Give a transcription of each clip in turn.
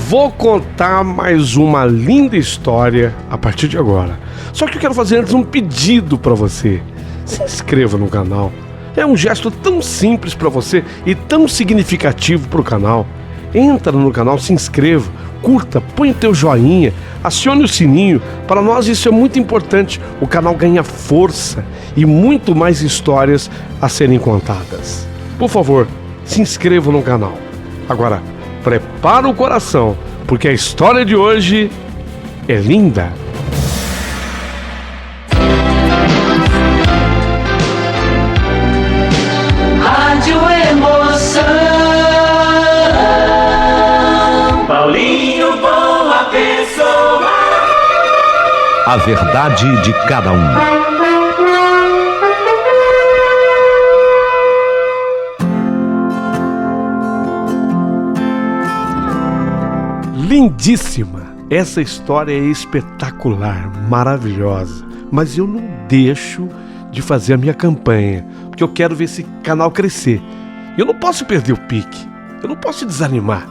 Vou contar mais uma linda história a partir de agora. Só que eu quero fazer antes um pedido para você. Se inscreva no canal. É um gesto tão simples para você e tão significativo para o canal. Entra no canal, se inscreva, curta, põe o teu joinha, acione o sininho. Para nós isso é muito importante. O canal ganha força e muito mais histórias a serem contadas. Por favor, se inscreva no canal. Agora, prepara o coração, porque a história de hoje é linda. Rádio Emoção. Paulinho, boa pessoa. A verdade de cada um. Lindíssima! Essa história é espetacular, maravilhosa. Mas eu não deixo de fazer a minha campanha, porque eu quero ver esse canal crescer. Eu não posso perder o pique, eu não posso desanimar.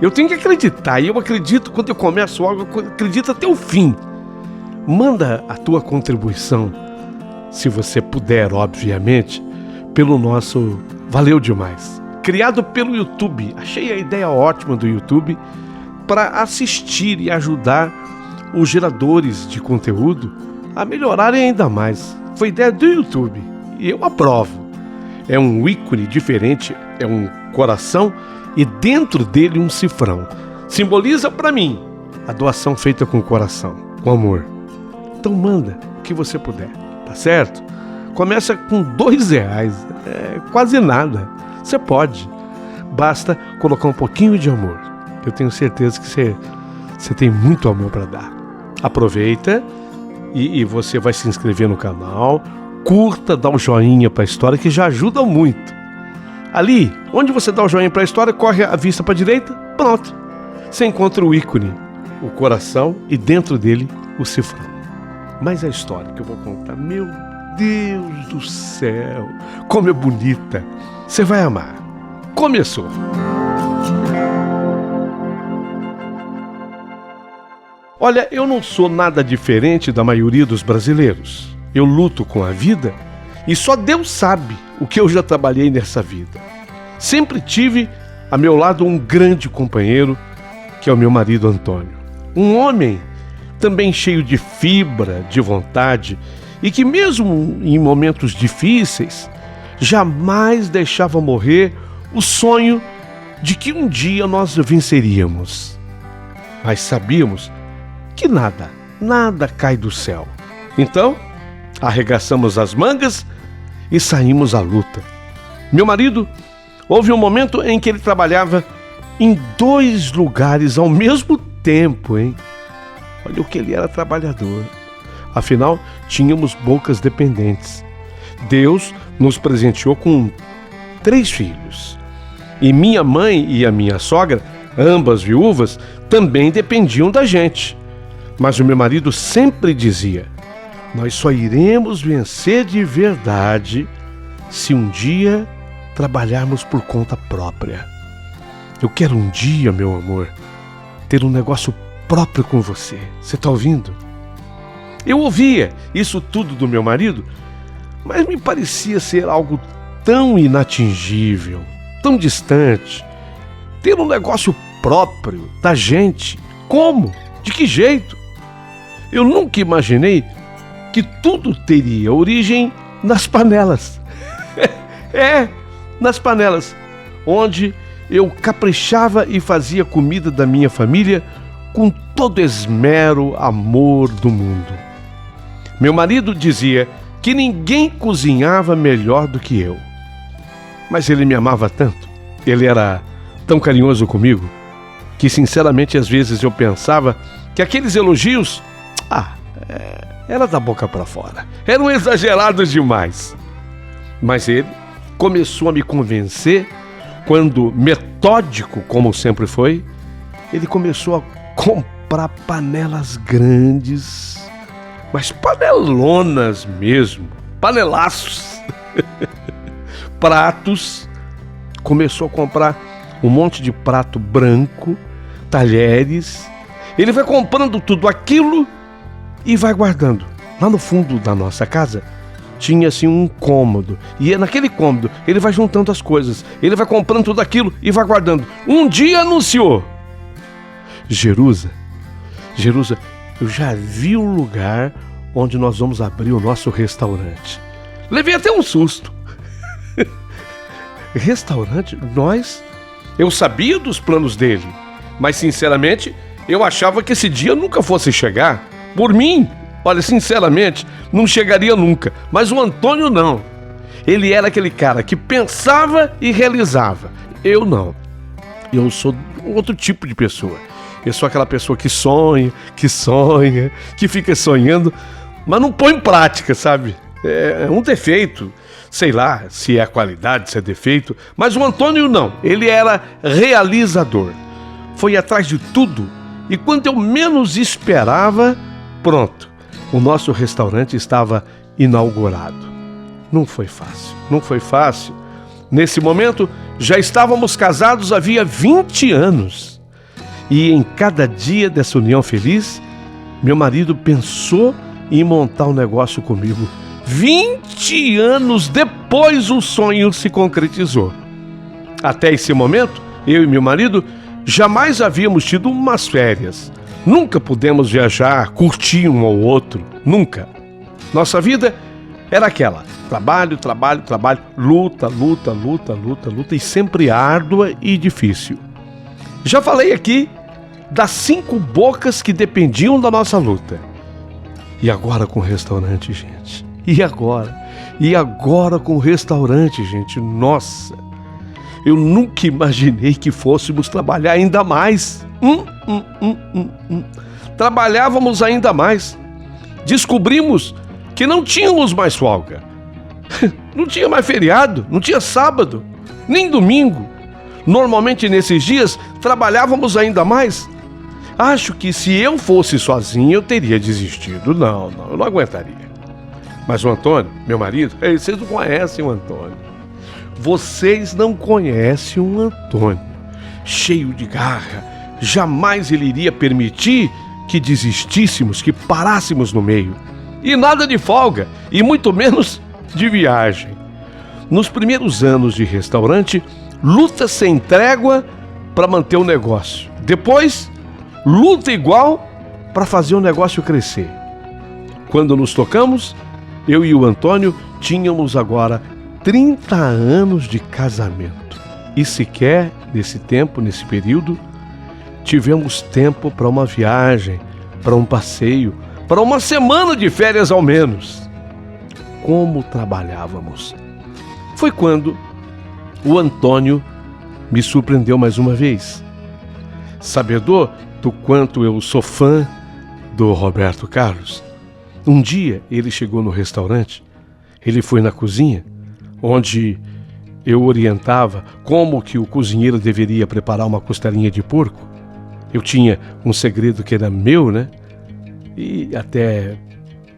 Eu tenho que acreditar, e eu acredito quando eu começo algo, eu acredito até o fim. Manda a tua contribuição, se você puder, obviamente, pelo nosso Valeu Demais. Criado pelo YouTube, achei a ideia ótima do YouTube, para assistir e ajudar os geradores de conteúdo a melhorarem ainda mais. Foi ideia do YouTube e eu aprovo. É um ícone diferente, é um coração e dentro dele um cifrão. Simboliza para mim a doação feita com o coração, com amor. Então manda o que você puder, tá certo? Começa com R$2, é quase nada. Você pode, basta colocar um pouquinho de amor. Eu tenho certeza que você tem muito amor para dar. Aproveita e você vai se inscrever no canal, curta, dá um joinha para a história que já ajuda muito. Ali, onde você dá o joinha para a história, corre a vista para a direita, pronto. Você encontra o ícone, o coração e dentro dele o cifrão. Mas a história que eu vou contar, meu Deus do céu, como é bonita. Você vai amar. Começou. Olha, eu não sou nada diferente da maioria dos brasileiros. Eu luto com a vida e só Deus sabe o que eu já trabalhei nessa vida. Sempre tive a meu lado um grande companheiro, que é o meu marido Antônio. Um homem também cheio de fibra, de vontade e que mesmo em momentos difíceis, jamais deixava morrer o sonho de que um dia nós venceríamos. Mas sabíamos que nada cai do céu. Então, arregaçamos as mangas e saímos à luta. Meu marido, houve um momento em que ele trabalhava em 2 lugares ao mesmo tempo, hein? Olha o que ele era trabalhador. Afinal, tínhamos poucas dependentes. Deus nos presenteou com 3 filhos. E minha mãe e a minha sogra, ambas viúvas, também dependiam da gente. Mas o meu marido sempre dizia: nós só iremos vencer de verdade se um dia trabalharmos por conta própria. Eu quero um dia, meu amor, ter um negócio próprio com você. Você está ouvindo? Eu ouvia isso tudo do meu marido, mas me parecia ser algo tão inatingível, tão distante. Ter um negócio próprio da gente. Como? De que jeito? Eu nunca imaginei que tudo teria origem nas panelas. Nas panelas, onde eu caprichava e fazia comida da minha família com todo esmero, amor do mundo. Meu marido dizia que ninguém cozinhava melhor do que eu. Mas ele me amava tanto, ele era tão carinhoso comigo, que sinceramente às vezes eu pensava que aqueles elogios, era da boca para fora, eram exagerados demais. Mas ele começou a me convencer quando, metódico como sempre foi, ele começou a comprar panelas grandes, mas panelonas mesmo, panelaços, pratos. Começou a comprar um monte de prato branco, talheres, ele vai comprando tudo aquilo e vai guardando. Lá no fundo da nossa casa tinha assim um cômodo, e naquele cômodo ele vai juntando as coisas, ele vai comprando tudo aquilo e vai guardando. Um dia anunciou: Jerusa, eu já vi o lugar onde nós vamos abrir o nosso restaurante. Levei até um susto. Restaurante? Eu sabia dos planos dele, mas sinceramente eu achava que esse dia nunca fosse chegar. Por mim, olha, sinceramente, não chegaria nunca. Mas o Antônio não. Ele era aquele cara que pensava e realizava. Eu não. Eu sou outro tipo de pessoa. Eu sou aquela pessoa que sonha, que fica sonhando, mas não põe em prática, sabe? É um defeito. Sei lá se é qualidade, se é defeito. Mas o Antônio não. Ele era realizador. Foi atrás de tudo. E quando eu menos esperava, pronto. O nosso restaurante estava inaugurado. Não foi fácil. Nesse momento, já estávamos casados havia 20 anos. E em cada dia dessa união feliz, meu marido pensou em montar um negócio comigo. 20 anos depois o sonho se concretizou. Até esse momento, eu e meu marido jamais havíamos tido umas férias. Nunca pudemos viajar, curtir um ao outro. Nunca. Nossa vida era aquela: trabalho, luta e sempre árdua e difícil. Já falei aqui das 5 bocas que dependiam da nossa luta. E agora com o restaurante, gente? E agora com o restaurante, gente? Nossa! Eu nunca imaginei que fôssemos trabalhar ainda mais. Trabalhávamos ainda mais. Descobrimos que não tínhamos mais folga. Não tinha mais feriado, não tinha sábado, nem domingo. Normalmente nesses dias trabalhávamos ainda mais. Acho que se eu fosse sozinho eu teria desistido. Não, eu não aguentaria. Mas o Antônio, meu marido, vocês não conhecem o Antônio. Vocês não conhecem o Antônio. Cheio de garra. Jamais ele iria permitir que desistíssemos, que parássemos no meio. E nada de folga, e muito menos de viagem. Nos primeiros anos de restaurante, luta sem trégua para manter o negócio. Depois, luta igual para fazer o negócio crescer. Quando nos tocamos, eu e o Antônio tínhamos agora 30 anos de casamento. E sequer, nesse tempo, nesse período, tivemos tempo para uma viagem, para um passeio, para uma semana de férias ao menos. Como trabalhávamos! Foi quando o Antônio me surpreendeu mais uma vez. Sabedor do quanto eu sou fã do Roberto Carlos, um dia ele chegou no restaurante, ele foi na cozinha, onde eu orientava como que o cozinheiro deveria preparar uma costelinha de porco. Eu tinha um segredo que era meu, né? E até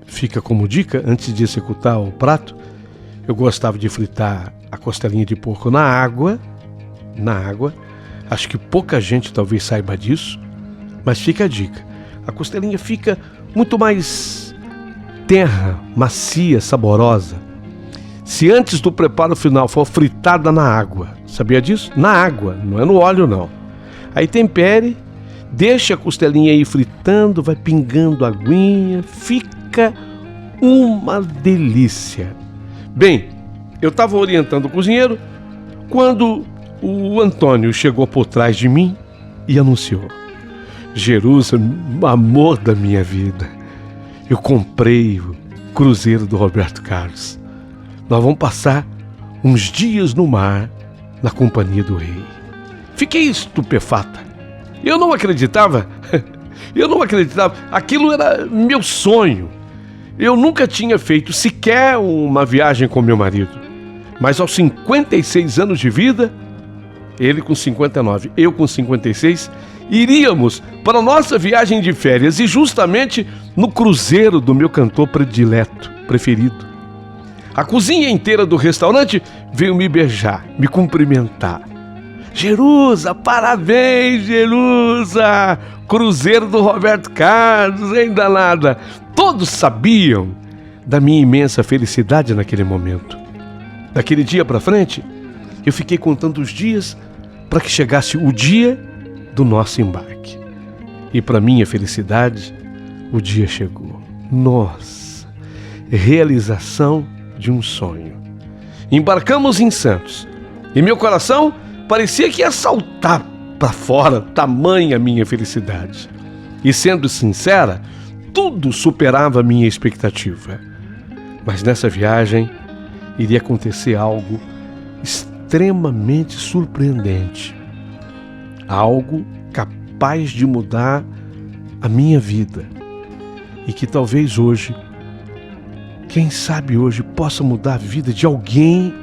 fica como dica, antes de executar o prato, eu gostava de fritar a costelinha de porco na água. Acho que pouca gente talvez saiba disso, mas fica a dica. A costelinha fica muito mais tenra, macia, saborosa, se antes do preparo final for fritada na água. Sabia disso? Na água, não é no óleo não. Aí tempere, deixa a costelinha aí fritando, vai pingando aguinha, fica uma delícia. Bem, eu estava orientando o cozinheiro quando o Antônio chegou por trás de mim e anunciou: Jerusa, amor da minha vida, eu comprei o cruzeiro do Roberto Carlos. Nós vamos passar uns dias no mar na companhia do rei. Fiquei estupefata. Eu não acreditava. Aquilo era meu sonho. Eu nunca tinha feito sequer uma viagem com meu marido. Mas aos 56 anos de vida, ele com 59, eu com 56, iríamos para a nossa viagem de férias e justamente no cruzeiro do meu cantor preferido. A cozinha inteira do restaurante veio me beijar, me cumprimentar. Jerusa, parabéns, Jerusa! Cruzeiro do Roberto Carlos, hein, danada? Todos sabiam da minha imensa felicidade naquele momento. Daquele dia para frente, eu fiquei contando os dias para que chegasse o dia do nosso embarque. E para minha felicidade, o dia chegou. Nossa, realização de um sonho. Embarcamos em Santos e meu coração parecia que ia saltar para fora, tamanha minha felicidade. E sendo sincera, tudo superava a minha expectativa. Mas nessa viagem iria acontecer algo extremamente surpreendente. Algo capaz de mudar a minha vida. E que talvez hoje, quem sabe hoje, possa mudar a vida de alguém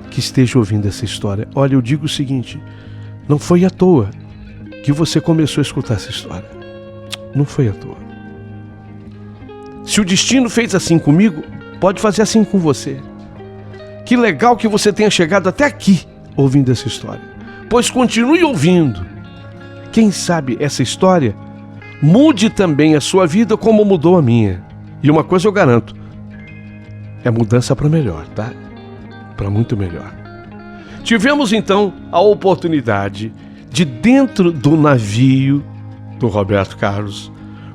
que esteja ouvindo essa história. Olha, eu digo o seguinte, não foi à toa que você começou a escutar essa história. Não foi à toa. Se o destino fez assim comigo, pode fazer assim com você. Que legal que você tenha chegado até aqui ouvindo essa história. Pois continue ouvindo. Quem sabe essa história mude também a sua vida como mudou a minha. E uma coisa eu garanto, é mudança para melhor, tá? Para muito melhor. Tivemos então a oportunidade de, dentro do navio do Roberto Carlos,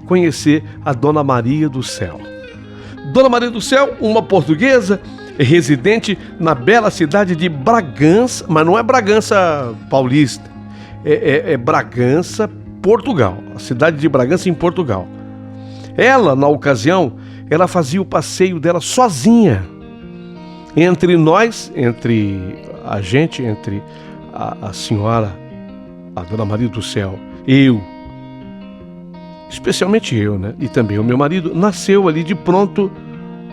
conhecer a Dona Maria do Céu. Dona Maria do Céu, uma portuguesa residente na bela cidade de Bragança, mas não é Bragança Paulista, é Bragança, Portugal, a cidade de Bragança em Portugal. Ela, na ocasião, ela fazia o passeio dela sozinha. Entre nós, entre a gente, entre a senhora, a Dona Maria do Céu, eu, especialmente eu, né? E também o meu marido, nasceu ali de pronto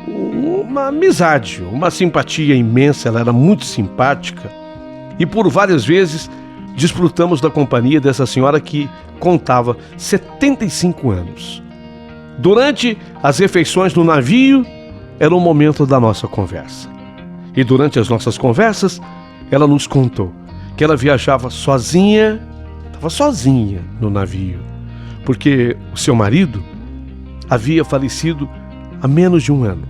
uma amizade, uma simpatia imensa. Ela era muito simpática e por várias vezes desfrutamos da companhia dessa senhora que contava 75 anos. Durante as refeições no navio, era o momento da nossa conversa. E durante as nossas conversas, ela nos contou que ela viajava sozinha, estava sozinha no navio, porque o seu marido havia falecido há menos de um ano.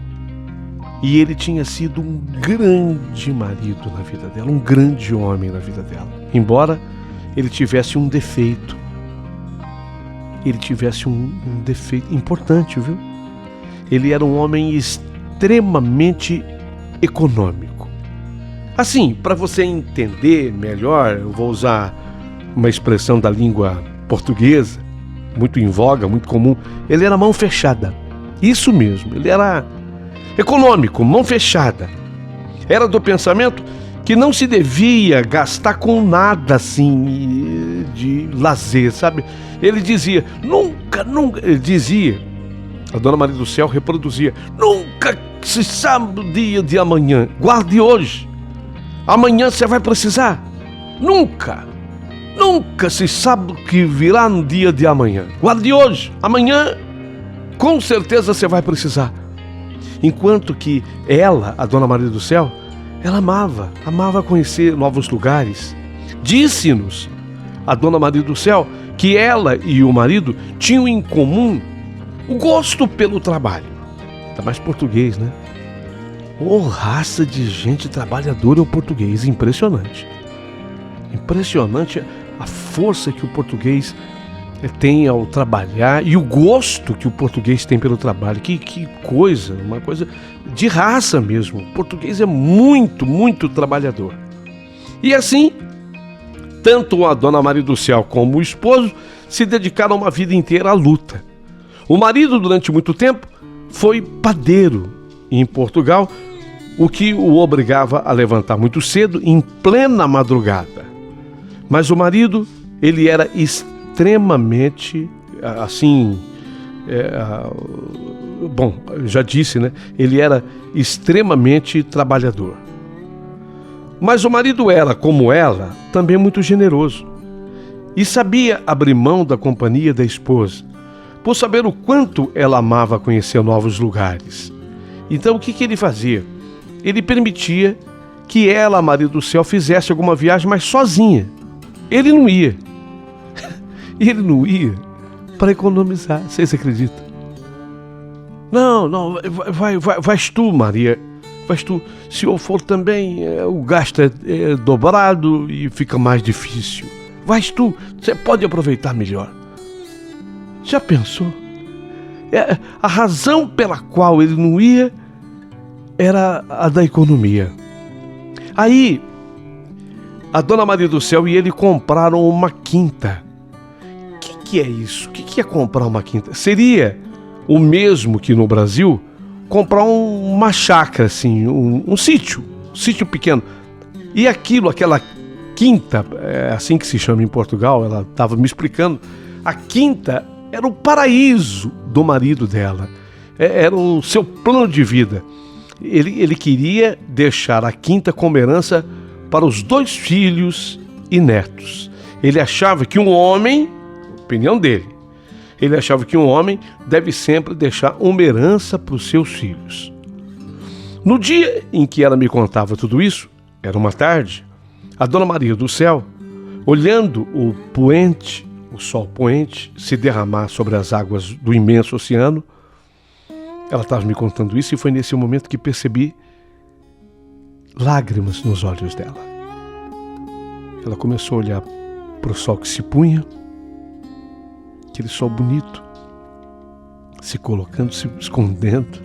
E ele tinha sido um grande marido na vida dela, um grande homem na vida dela. Embora ele tivesse um defeito. Ele tivesse um defeito importante, viu? Ele era um homem extremamente econômico. Assim, para você entender melhor, eu vou usar uma expressão da língua portuguesa, muito em voga, muito comum. Ele era mão fechada. Isso mesmo, ele era econômico, mão fechada. Era do pensamento que não se devia gastar com nada assim de lazer, sabe? Ele dizia, nunca, ele dizia, a Dona Maria do Céu reproduzia, nunca se sabe o dia de amanhã, guarde hoje, amanhã você vai precisar, nunca se sabe o que virá no dia de amanhã, guarde hoje, amanhã com certeza você vai precisar. Enquanto que ela, a Dona Maria do Céu, ela amava conhecer novos lugares. Disse-nos a Dona Maria do Céu que ela e o marido tinham em comum o gosto pelo trabalho. Tá mais português, né? Ô, raça de gente trabalhadora é o português, impressionante. Impressionante a força que o português tem ao trabalhar e o gosto que o português tem pelo trabalho. Que coisa, uma coisa de raça mesmo. O português é muito, muito trabalhador. E assim, tanto a Dona Maria do Céu como o esposo se dedicaram uma vida inteira à luta. O marido, durante muito tempo, foi padeiro em Portugal, o que o obrigava a levantar muito cedo, em plena madrugada. Mas o marido, ele era extremamente, assim, bom, já disse, né? Ele era extremamente trabalhador. Mas o marido era, como ela, também muito generoso. E sabia abrir mão da companhia da esposa, por saber o quanto ela amava conhecer novos lugares. Então o que ele fazia? Ele permitia que ela, Maria do Céu, fizesse alguma viagem, mas sozinha. Ele não ia. E ele não ia para economizar, vocês acreditam? Não, vais tu, Maria. Vais tu. Se eu for também, o gasto é dobrado e fica mais difícil. Vais tu, você pode aproveitar melhor. Já pensou? A razão pela qual ele não ia era a da economia. Aí, a Dona Maria do Céu e ele compraram uma quinta. O que é isso? O que é comprar uma quinta? Seria o mesmo que no Brasil comprar uma chácara, assim, um sítio pequeno. E aquela quinta, é assim que se chama em Portugal, ela estava me explicando, a quinta era o paraíso do marido dela, era o seu plano de vida. Ele queria deixar a quinta como herança para os 2 filhos e netos. Ele achava que um homem, opinião dele, ele achava que um homem deve sempre deixar uma herança para os seus filhos. No dia em que ela me contava tudo isso, era uma tarde, a Dona Maria do Céu, olhando o sol poente, se derramar sobre as águas do imenso oceano, ela estava me contando isso e foi nesse momento que percebi lágrimas nos olhos dela. Ela começou a olhar para o sol que se punha, aquele sol bonito, se colocando, se escondendo,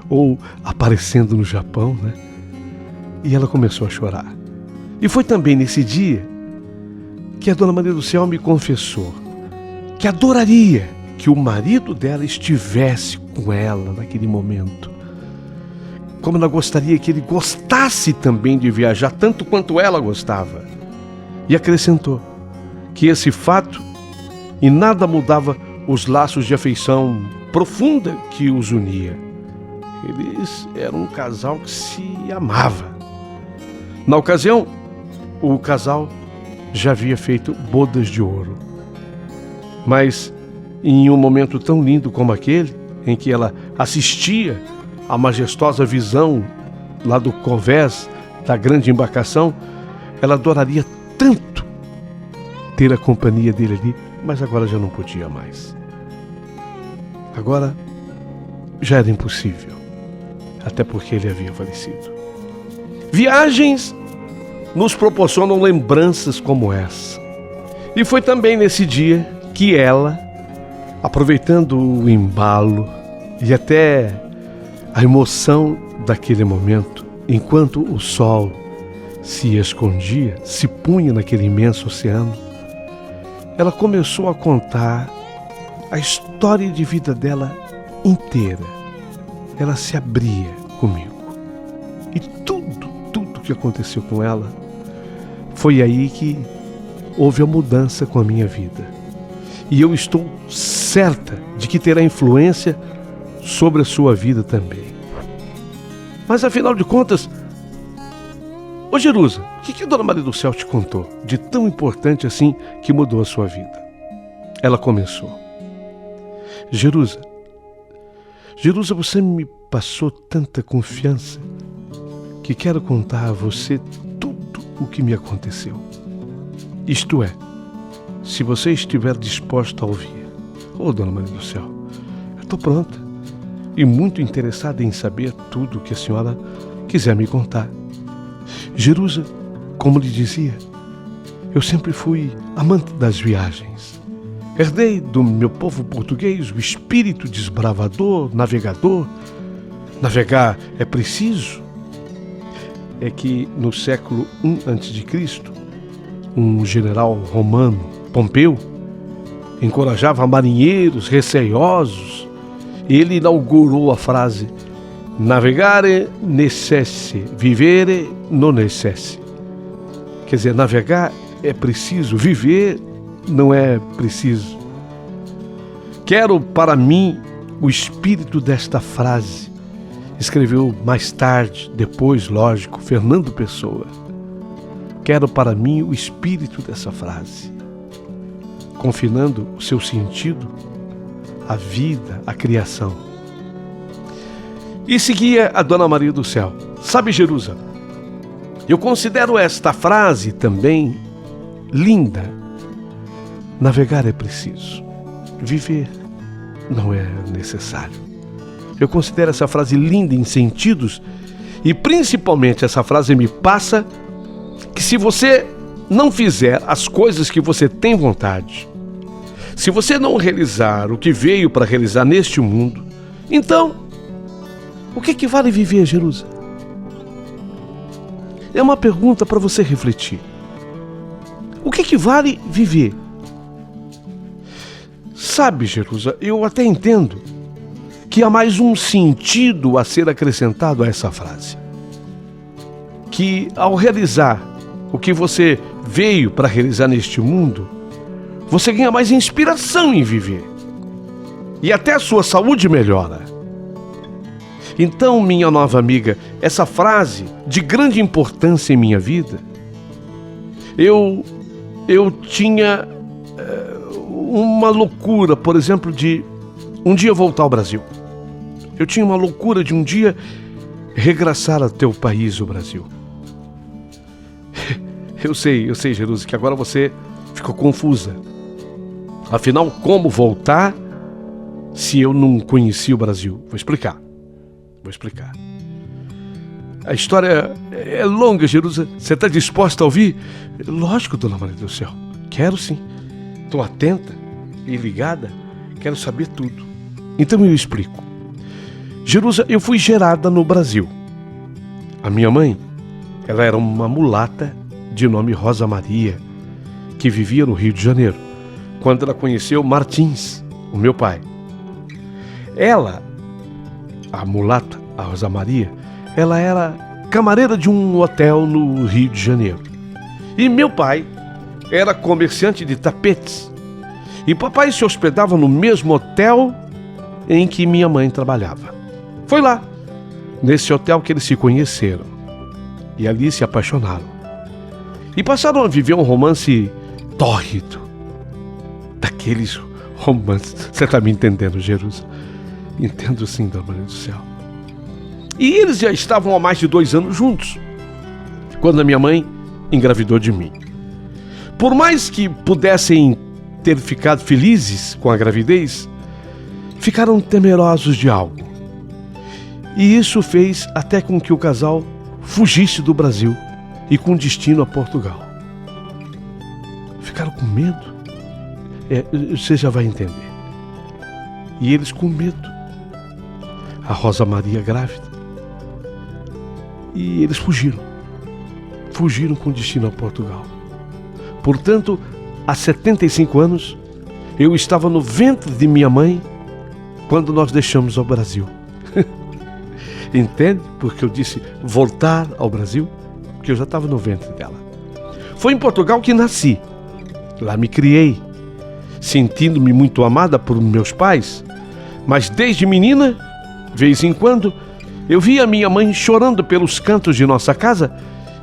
ou aparecendo no Japão, né? E ela começou a chorar. E foi também nesse dia que a Dona Maria do Céu me confessou que adoraria que o marido dela estivesse com ela naquele momento. Como ela gostaria que ele gostasse também de viajar, tanto quanto ela gostava. E acrescentou que esse fato e nada mudava os laços de afeição profunda que os unia. Eles eram um casal que se amava. Na ocasião, o casal já havia feito bodas de ouro. Mas em um momento tão lindo como aquele, em que ela assistia à majestosa visão lá do convés da grande embarcação, ela adoraria tanto ter a companhia dele ali, mas agora já não podia mais. Agora já era impossível, até porque ele havia falecido. Viagens nos proporcionam lembranças como essa. E foi também nesse dia que ela, aproveitando o embalo e até a emoção daquele momento, enquanto o sol se escondia, se punha naquele imenso oceano, ela começou a contar a história de vida dela inteira. Ela se abria comigo. E tudo que aconteceu com ela, foi aí que houve a mudança com a minha vida. E eu estou certa de que terá influência sobre a sua vida também. Mas afinal de contas, ô Jerusa, o que a Dona Maria do Céu te contou de tão importante assim que mudou a sua vida? Ela começou. Jerusa, você me passou tanta confiança que quero contar a você tudo o que me aconteceu. Isto é, se você estiver disposta a ouvir. Ô, Dona Maria do Céu, eu estou pronta e muito interessada em saber tudo o que a senhora quiser me contar. Jerusa, como lhe dizia, eu sempre fui amante das viagens. Herdei do meu povo português o espírito desbravador, navegador. Navegar é preciso. É que no século I a.C., um general romano, Pompeu, encorajava marinheiros receiosos. Ele inaugurou a frase: navegare necesse, vivere non necesse. Quer dizer, navegar é preciso, viver não é preciso. Quero para mim o espírito desta frase. Escreveu mais tarde, depois, lógico, Fernando Pessoa. Quero para mim o espírito dessa frase, confinando o seu sentido à vida, à criação. E seguia a Dona Maria do Céu. Sabe, Jerusa, Eu considero esta frase também linda. Navegar é preciso, viver não é necessário. Eu considero essa frase linda em sentidos, e principalmente essa frase me passa que se você não fizer as coisas que você tem vontade, se você não realizar o que veio para realizar neste mundo, então, o que vale viver, Jerusa? É uma pergunta para você refletir. O que vale viver? Sabe, Jerusa, eu até entendo que há mais um sentido a ser acrescentado a essa frase. Que ao realizar o que você veio para realizar neste mundo, você ganha mais inspiração em viver. E até a sua saúde melhora. Então, minha nova amiga, essa frase de grande importância em minha vida, eu tinha uma loucura, por exemplo, de um dia voltar ao Brasil. Eu tinha uma loucura de um dia regressar até o país, o Brasil. Eu sei, Jerusa, que agora você ficou confusa. Afinal, como voltar se eu não conheci o Brasil? Vou explicar. A história é longa, Jerusa. Você está disposta a ouvir? Lógico, dona Maria do Céu. Quero sim. Estou atenta e ligada. Quero saber tudo. Então eu explico. Jerusa, eu fui gerada no Brasil. A minha mãe, ela era uma mulata de nome Rosa Maria, que vivia no Rio de Janeiro, quando ela conheceu Martins, o meu pai. Ela, a mulata, a Rosa Maria, ela era camareira de um hotel no Rio de Janeiro. E meu pai era comerciante de tapetes. E papai se hospedava no mesmo hotel em que minha mãe trabalhava. Foi lá, nesse hotel, que eles se conheceram. E ali se apaixonaram. E passaram a viver um romance tórrido. Daqueles romances. Você está me entendendo, Jerusa? Entendo sim, dona Maria do Céu. E eles já estavam há mais de 2 anos juntos, quando a minha mãe engravidou de mim. Por mais que pudessem ter ficado felizes com a gravidez, ficaram temerosos de algo. E isso fez até com que o casal fugisse do Brasil e com destino a Portugal. Ficaram com medo? Você já vai entender. E eles com medo. A Rosa Maria grávida. E eles fugiram. Fugiram com destino a Portugal. Portanto, há 75 anos, eu estava no ventre de minha mãe quando nós deixamos o Brasil. Entende? Porque eu disse voltar ao Brasil, porque eu já estava no ventre dela. Foi em Portugal que nasci. Lá me criei, sentindo-me muito amada por meus pais, mas desde menina, vez em quando, eu via minha mãe chorando pelos cantos de nossa casa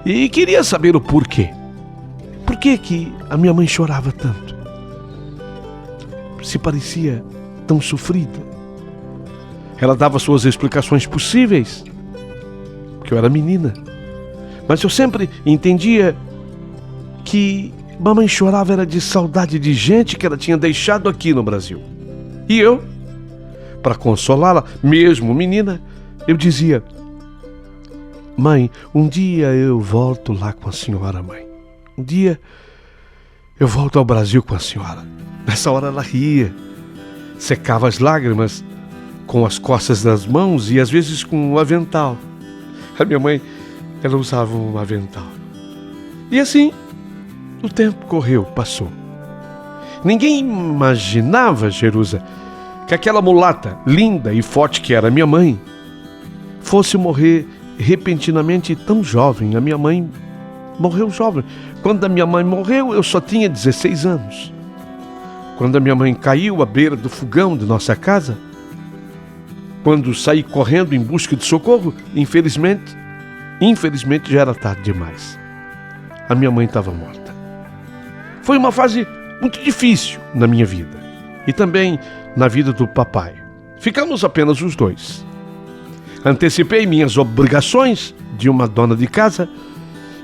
e queria saber o porquê. Por que a minha mãe chorava tanto? Se parecia tão sofrida. Ela dava suas explicações possíveis, porque eu era menina. Mas eu sempre entendia que mamãe chorava era de saudade de gente que ela tinha deixado aqui no Brasil. E eu, para consolá-la, mesmo menina, eu dizia: mãe, um dia eu volto lá com a senhora, mãe. Um dia eu volto ao Brasil com a senhora. Nessa hora ela ria, secava as lágrimas com as costas das mãos e às vezes com um avental. A minha mãe, ela usava um avental. E assim, o tempo correu, passou. Ninguém imaginava, Jerusa, que aquela mulata linda e forte que era minha mãe fosse morrer repentinamente tão jovem. A minha mãe morreu jovem. Quando a minha mãe morreu, eu só tinha 16 anos. Quando a minha mãe caiu à beira do fogão de nossa casa, quando saí correndo em busca de socorro, infelizmente já era tarde demais. A minha mãe estava morta. Foi uma fase muito difícil na minha vida e também na vida do papai. Ficamos apenas os dois. Antecipei minhas obrigações de uma dona de casa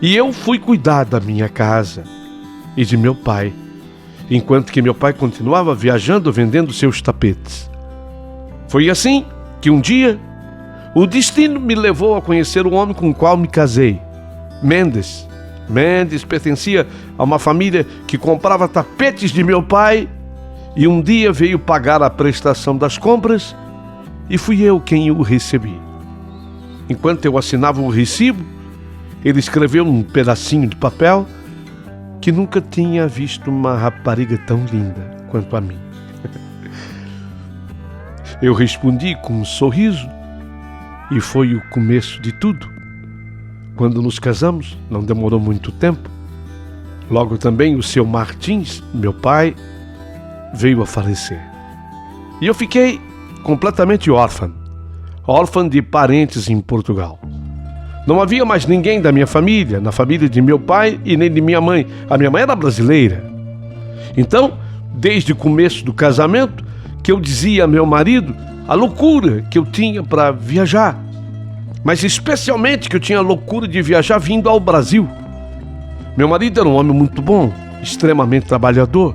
E eu fui cuidar da minha casa e de meu pai, enquanto que meu pai continuava viajando vendendo seus tapetes. Foi assim que um dia o destino me levou a conhecer o homem com o qual me casei, Mendes. Mendes pertencia a uma família que comprava tapetes de meu pai e um dia veio pagar a prestação das compras e fui eu quem o recebi. Enquanto eu assinava o recibo, ele escreveu num pedacinho de papel que nunca tinha visto uma rapariga tão linda quanto a mim. Eu respondi com um sorriso e foi o começo de tudo. Quando nos casamos, não demorou muito tempo. Logo também o seu Martins, meu pai, veio a falecer. E eu fiquei completamente órfã de parentes em Portugal. Não havia mais ninguém da minha família, na família de meu pai e nem de minha mãe. A minha mãe era brasileira. Então, desde o começo do casamento, que eu dizia a meu marido a loucura que eu tinha para viajar. Mas especialmente que eu tinha a loucura de viajar vindo ao Brasil. Meu marido era um homem muito bom, extremamente trabalhador.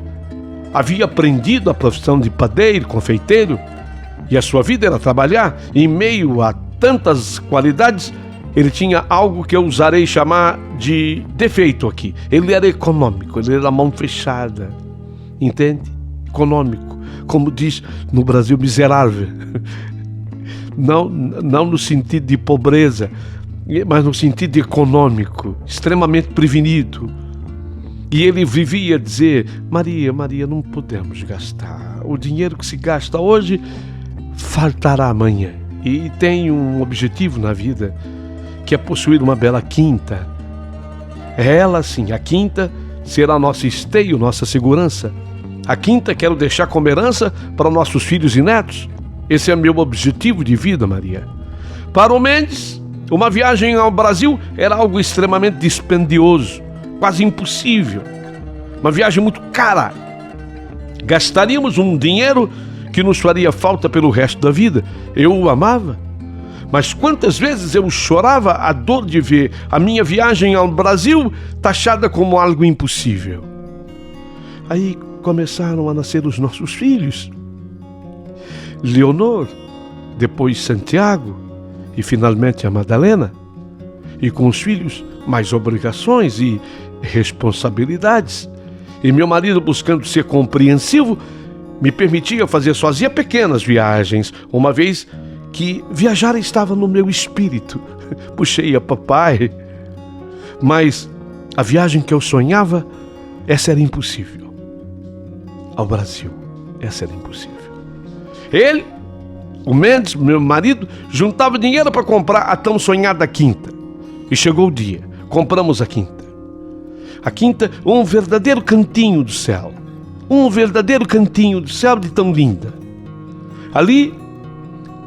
Havia aprendido a profissão de padeiro, confeiteiro, e a sua vida era trabalhar. Em meio a tantas qualidades, ele tinha algo que eu usarei chamar de defeito aqui. Ele era econômico, ele era mão fechada. Entende? Econômico. Como diz no Brasil, miserável. Não no sentido de pobreza, mas no sentido econômico, extremamente prevenido. E ele vivia a dizer: Maria, não podemos gastar. O dinheiro que se gasta hoje faltará amanhã. E tem um objetivo na vida, que é possuir uma bela quinta. Ela sim, a quinta será nosso esteio, nossa segurança. A quinta quero deixar como herança para nossos filhos e netos. Esse é meu objetivo de vida, Maria. Para o Mendes, uma viagem ao Brasil era algo extremamente dispendioso, quase impossível. Uma viagem muito cara. Gastaríamos um dinheiro que nos faria falta pelo resto da vida. Eu o amava, mas quantas vezes eu chorava a dor de ver a minha viagem ao Brasil taxada como algo impossível. Aí começaram a nascer os nossos filhos. Leonor, depois Santiago e finalmente a Madalena. E com os filhos, mais obrigações e responsabilidades. E meu marido, buscando ser compreensivo, me permitia fazer sozinha pequenas viagens, uma vez que viajar estava no meu espírito. Puxei a papai. Mas a viagem que eu sonhava, essa era impossível. Ao Brasil, essa era impossível. Ele, o Mendes, meu marido, juntava dinheiro para comprar a tão sonhada quinta. E chegou o dia, compramos a quinta. A quinta, um verdadeiro cantinho do céu. Um verdadeiro cantinho do céu de tão linda. Ali,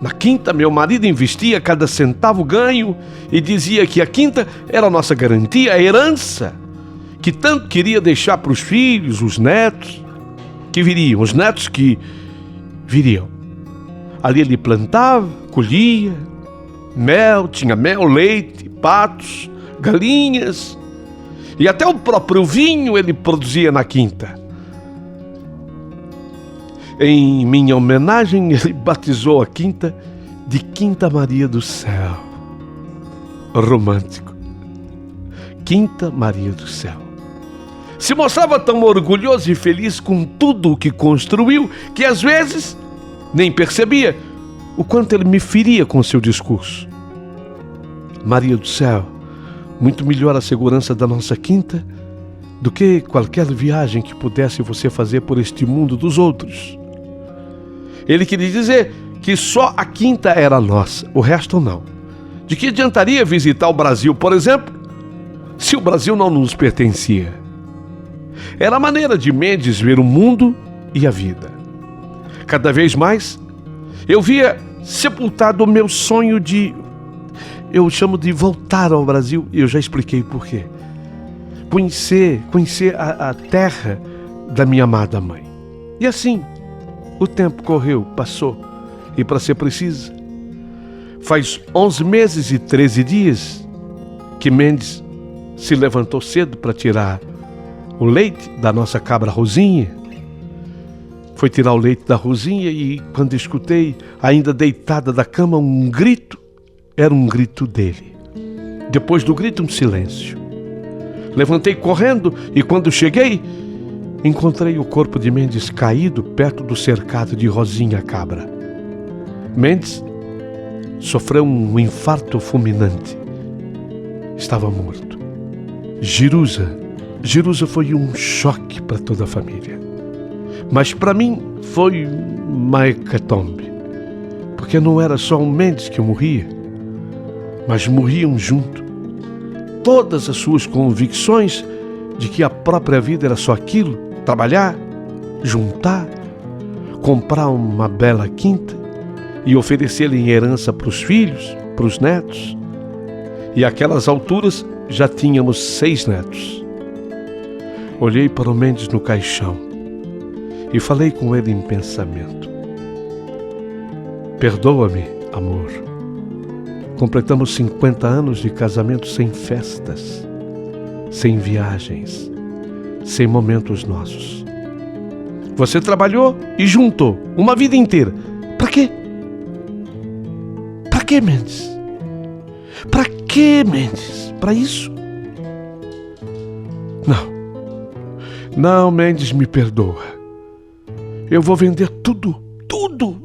na quinta, meu marido investia cada centavo ganho e dizia que a quinta era a nossa garantia, a herança que tanto queria deixar para os filhos, os netos que viriam, os netos que viriam. Ali ele plantava, colhia, tinha mel, leite, patos, galinhas e até o próprio vinho ele produzia na quinta. Em minha homenagem, ele batizou a quinta de Quinta Maria do Céu. Romântico. Quinta Maria do Céu. Se mostrava tão orgulhoso e feliz com tudo o que construiu que às vezes nem percebia o quanto ele me feria com seu discurso. Maria do Céu, muito melhor a segurança da nossa quinta do que qualquer viagem que pudesse você fazer por este mundo dos outros. Ele queria dizer que só a quinta era nossa, o resto não. De que adiantaria visitar o Brasil, por exemplo, se o Brasil não nos pertencia? Era a maneira de Mendes ver o mundo e a vida. Cada vez mais, eu via sepultado o meu sonho eu chamo de voltar ao Brasil, e eu já expliquei por quê. Conhecer a terra da minha amada mãe. E assim, o tempo correu, passou, e para ser precisa, faz 11 meses e 13 dias que Mendes se levantou cedo para tirar o leite da nossa cabra Rosinha. Foi tirar o leite da Rosinha e, quando escutei, ainda deitada da cama, um grito, era um grito dele. Depois do grito, um silêncio. Levantei correndo e, quando cheguei, encontrei o corpo de Mendes caído perto do cercado de Rosinha a cabra. Mendes sofreu um infarto fulminante. Estava morto. Jerusa foi um choque para toda a família. Mas para mim foi uma hecatombe, porque não era só o Mendes que morria, mas morriam junto todas as suas convicções de que a própria vida era só aquilo: trabalhar, juntar, comprar uma bela quinta e oferecê-la em herança para os filhos, para os netos. E àquelas alturas já tínhamos 6 netos. Olhei para o Mendes no caixão e falei com ele em pensamento: perdoa-me, amor. Completamos 50 anos de casamento sem festas, sem viagens, sem momentos nossos. Você trabalhou e juntou uma vida inteira. Para quê? Para quê, Mendes? Para quê, Mendes? Para isso? Não, Mendes, me perdoa. Eu vou vender tudo.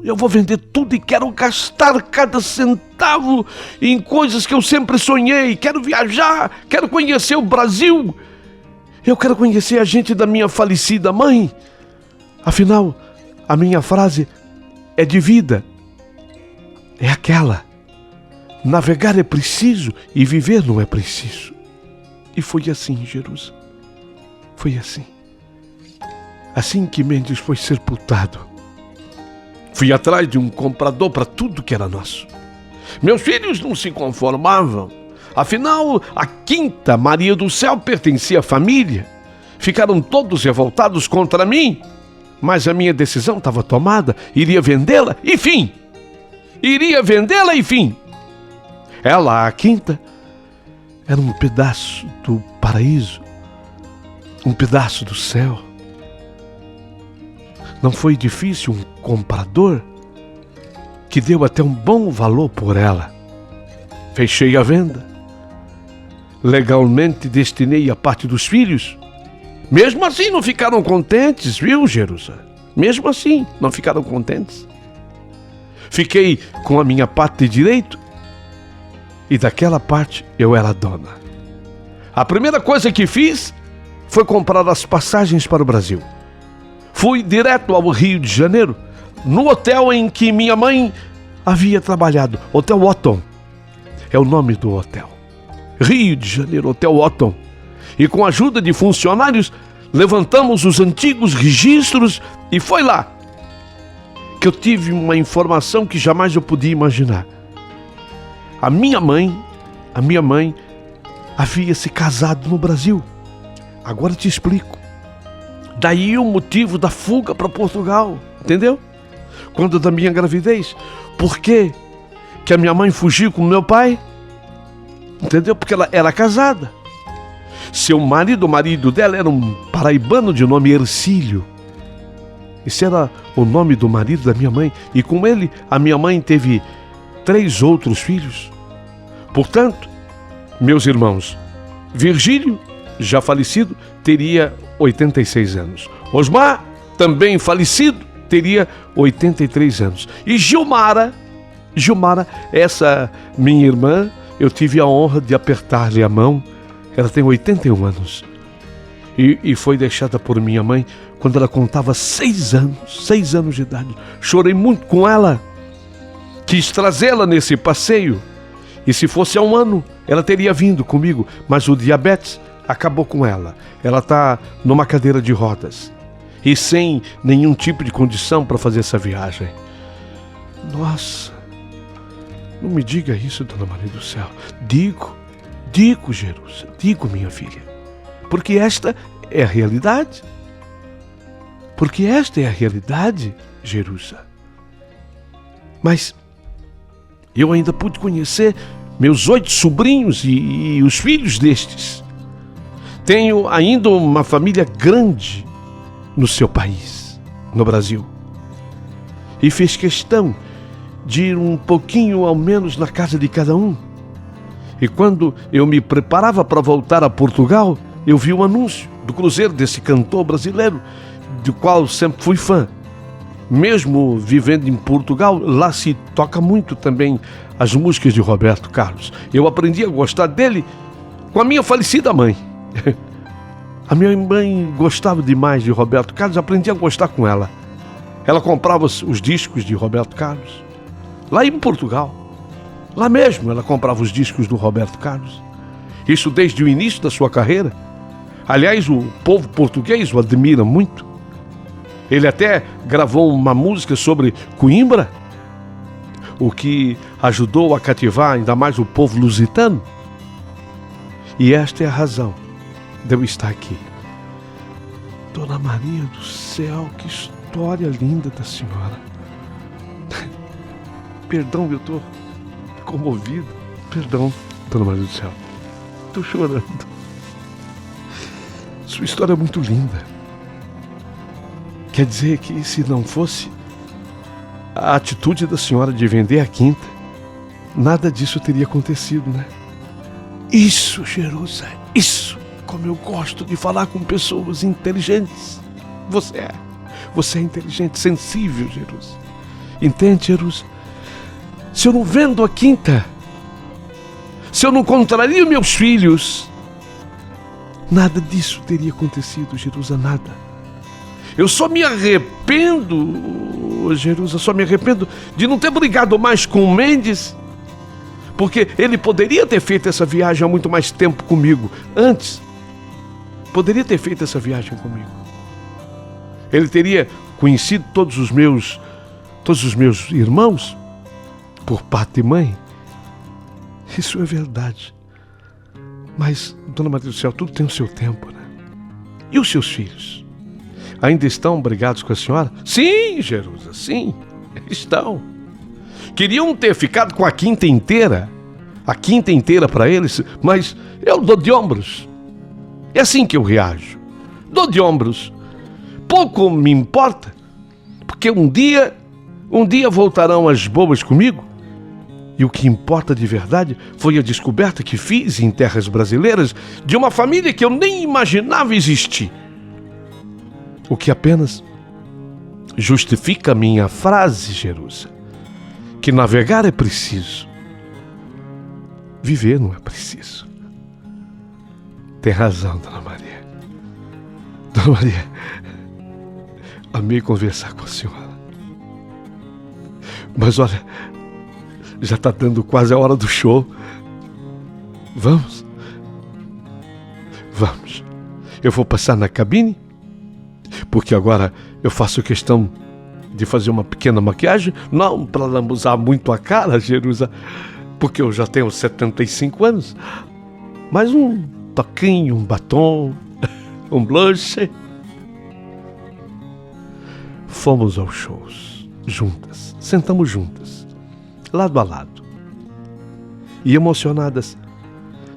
Eu vou vender tudo e quero gastar cada centavo em coisas que eu sempre sonhei. Quero viajar, quero conhecer o Brasil. Eu quero conhecer a gente da minha falecida mãe. Afinal, a minha frase é de vida. É aquela: navegar é preciso e viver não é preciso. E foi assim, Jerusa. Foi assim. Assim que Mendes foi sepultado, fui atrás de um comprador para tudo que era nosso. Meus filhos não se conformavam. Afinal, a quinta Maria do Céu pertencia à família. Ficaram todos revoltados contra mim. Mas a minha decisão estava tomada. Iria vendê-la e fim. Ela, a quinta, era um pedaço do paraíso, um pedaço do céu. Não foi difícil um comprador que deu até um bom valor por ela. Fechei a venda. Legalmente destinei a parte dos filhos. Mesmo assim não ficaram contentes, viu, Jerusa? Mesmo assim não ficaram contentes. Fiquei com a minha parte de direito e daquela parte eu era dona. A primeira coisa que fiz foi comprar as passagens para o Brasil. Fui direto ao Rio de Janeiro, no hotel em que minha mãe havia trabalhado, Hotel Otton. É o nome do hotel. Rio de Janeiro, Hotel Otton. E com a ajuda de funcionários, levantamos os antigos registros e foi lá que eu tive uma informação que jamais eu podia imaginar. A minha mãe havia se casado no Brasil. Agora te explico. Daí o motivo da fuga para Portugal, entendeu? Quando da minha gravidez. Por quê que a minha mãe fugiu com o meu pai? Entendeu? Porque ela era casada. Seu marido, o marido dela, era um paraibano de nome Ercílio. Esse era o nome do marido da minha mãe. E com ele, a minha mãe teve 3 outros filhos. Portanto, meus irmãos, Virgílio, já falecido, teria 86 anos. Osmar, também falecido, teria 83 anos. E Gilmara, essa minha irmã, eu tive a honra de apertar-lhe a mão. Ela tem 81 anos. E foi deixada por minha mãe quando ela contava 6 anos de idade. Chorei muito com ela. Quis trazê-la nesse passeio. E se fosse há 1 ano, ela teria vindo comigo. Mas o diabetes acabou com ela. Ela está numa cadeira de rodas. E sem nenhum tipo de condição para fazer essa viagem. Nossa, não me diga isso, Dona Maria do Céu. Digo, Jerusa, digo, minha filha. Porque esta é a realidade. Porque esta é a realidade, Jerusa. Mas eu ainda pude conhecer meus 8 sobrinhos e os filhos destes. Tenho ainda uma família grande no seu país, no Brasil. E fez questão de ir um pouquinho ao menos na casa de cada um. E quando eu me preparava para voltar a Portugal, eu vi um anúncio do cruzeiro desse cantor brasileiro, do qual sempre fui fã. Mesmo vivendo em Portugal, lá se toca muito também as músicas de Roberto Carlos. Eu aprendi a gostar dele com a minha falecida mãe. A minha mãe gostava demais de Roberto Carlos, aprendi a gostar com ela. Ela comprava os discos de Roberto Carlos, lá em Portugal. Lá mesmo ela comprava os discos do Roberto Carlos. Isso desde o início da sua carreira. Aliás, o povo português o admira muito. Ele até gravou uma música sobre Coimbra, o que ajudou a cativar ainda mais o povo lusitano. E esta é a razão de eu estar aqui. Dona Maria do céu, que história linda da senhora. Perdão, eu estou comovido. Perdão, Dona Maria do céu. Estou chorando. Sua história é muito linda. Quer dizer que se não fosse a atitude da senhora de vender a quinta, nada disso teria acontecido, né? Isso, Jerusa, isso! Como eu gosto de falar com pessoas inteligentes. Você é inteligente, sensível, Jerusa. Entende, Jerusa? Se eu não vendo a quinta, se eu não contraria meus filhos, nada disso teria acontecido, Jerusa, nada. Eu só me arrependo, Jerusa, só me arrependo de não ter brigado mais com o Mendes, porque ele poderia ter feito essa viagem há muito mais tempo comigo, antes. Poderia ter feito essa viagem comigo. Ele teria conhecido todos os meus irmãos, por parte de mãe. Isso é verdade. Mas, Dona Maria do Céu, tudo tem o seu tempo, né? E os seus filhos? Ainda estão brigados com a senhora? Sim, Jerusa, sim, estão. Queriam ter ficado com a quinta inteira para eles, mas eu dou de ombros. É assim que eu reajo. Dou de ombros. Pouco me importa, porque um dia voltarão as bobas comigo. E o que importa de verdade foi a descoberta que fiz em terras brasileiras de uma família que eu nem imaginava existir. O que apenas justifica a minha frase, Jerusa, que navegar é preciso, viver não é preciso. Tem razão, Dona Maria. Dona Maria, amei conversar com a senhora. Mas olha, já está dando quase a hora do show. Vamos? Vamos. Eu vou passar na cabine, porque agora eu faço questão de fazer uma pequena maquiagem, não para lambuzar muito a cara, Jerusa, porque eu já tenho 75 anos, mas um toquinho, um batom, um blush. Fomos aos shows, juntas, sentamos juntas, lado a lado, e emocionadas,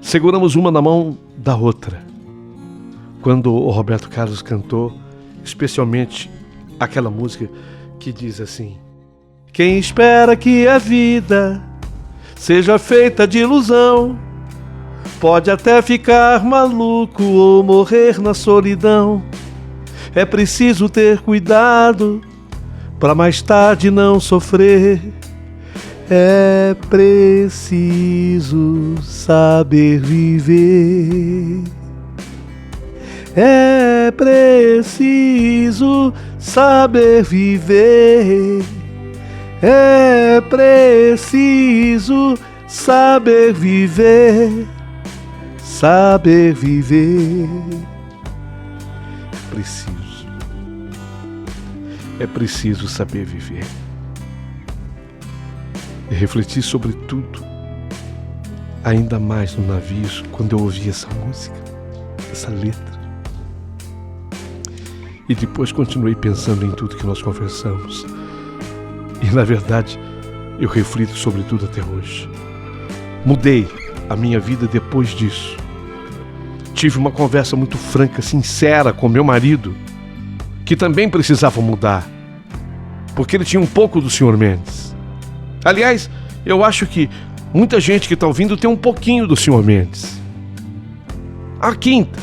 seguramos uma na mão da outra, quando o Roberto Carlos cantou, especialmente aquela música que diz assim: quem espera que a vida seja feita de ilusão, pode até ficar maluco ou morrer na solidão. É preciso ter cuidado para mais tarde não sofrer. É preciso saber viver. É preciso saber viver. É preciso saber viver. Saber viver. É preciso saber viver. E refleti sobre tudo, ainda mais no navio, quando eu ouvi essa música, essa letra. E depois continuei pensando em tudo que nós conversamos. E na verdade, eu reflito sobre tudo até hoje. Mudei a minha vida depois disso. tive uma conversa muito franca, sincera com meu marido, que também precisava mudar, porque ele tinha um pouco do Sr. Mendes. Aliás, eu acho que muita gente que está ouvindo tem um pouquinho do Sr. Mendes. A quinta.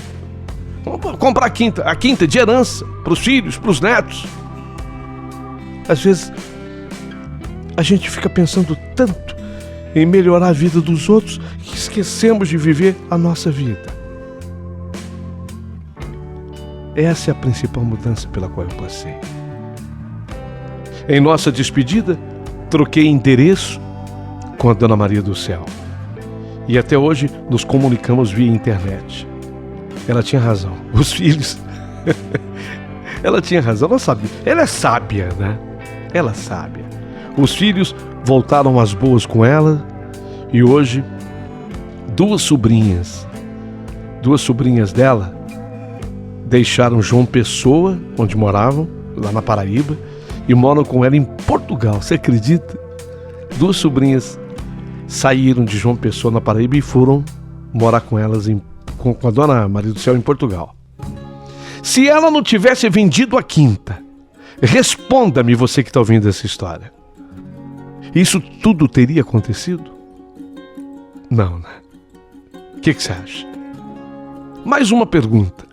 Vamos comprar a quinta de herança para os filhos, para os netos. Às vezes, a gente fica pensando tanto em melhorar a vida dos outros que esquecemos de viver a nossa vida. Essa é a principal mudança pela qual eu passei. Em nossa despedida, troquei endereço com a Dona Maria do Céu. E até hoje nos comunicamos via internet. Ela tinha razão. Os filhos... Ela tinha razão, ela sabia. Ela é sábia, né? Ela é sábia. Os filhos voltaram às boas com ela e hoje duas sobrinhas dela deixaram João Pessoa, onde moravam, lá na Paraíba, e moram com ela em Portugal. Você acredita? Duas sobrinhas saíram de João Pessoa, na Paraíba, e foram morar com elas com a Dona Maria do Céu em Portugal. Se ela não tivesse vendido a quinta, responda-me, você que está ouvindo essa história. Isso tudo teria acontecido? Não, né? O que você acha? Mais uma pergunta.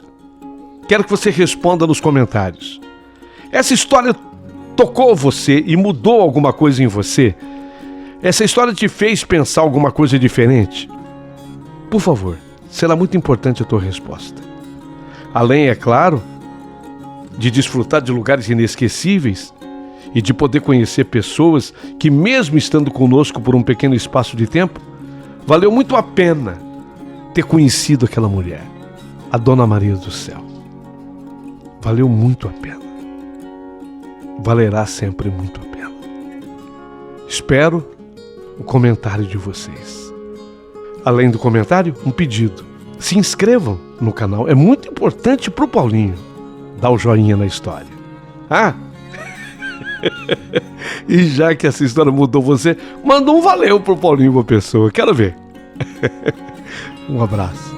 Quero que você responda nos comentários. Essa história tocou você e mudou alguma coisa em você? Essa história te fez pensar alguma coisa diferente? Por favor, será muito importante a tua resposta. Além, é claro, de desfrutar de lugares inesquecíveis e de poder conhecer pessoas que, mesmo estando conosco por um pequeno espaço de tempo, valeu muito a pena ter conhecido aquela mulher, a Dona Maria do Céu. Valeu muito a pena. Valerá sempre muito a pena. Espero o comentário de vocês. Além do comentário, um pedido. Se inscrevam no canal. É muito importante pro Paulinho. Dá o joinha na história. E já que essa história mudou você, manda um valeu pro Paulinho, uma pessoa. Quero ver. Um abraço.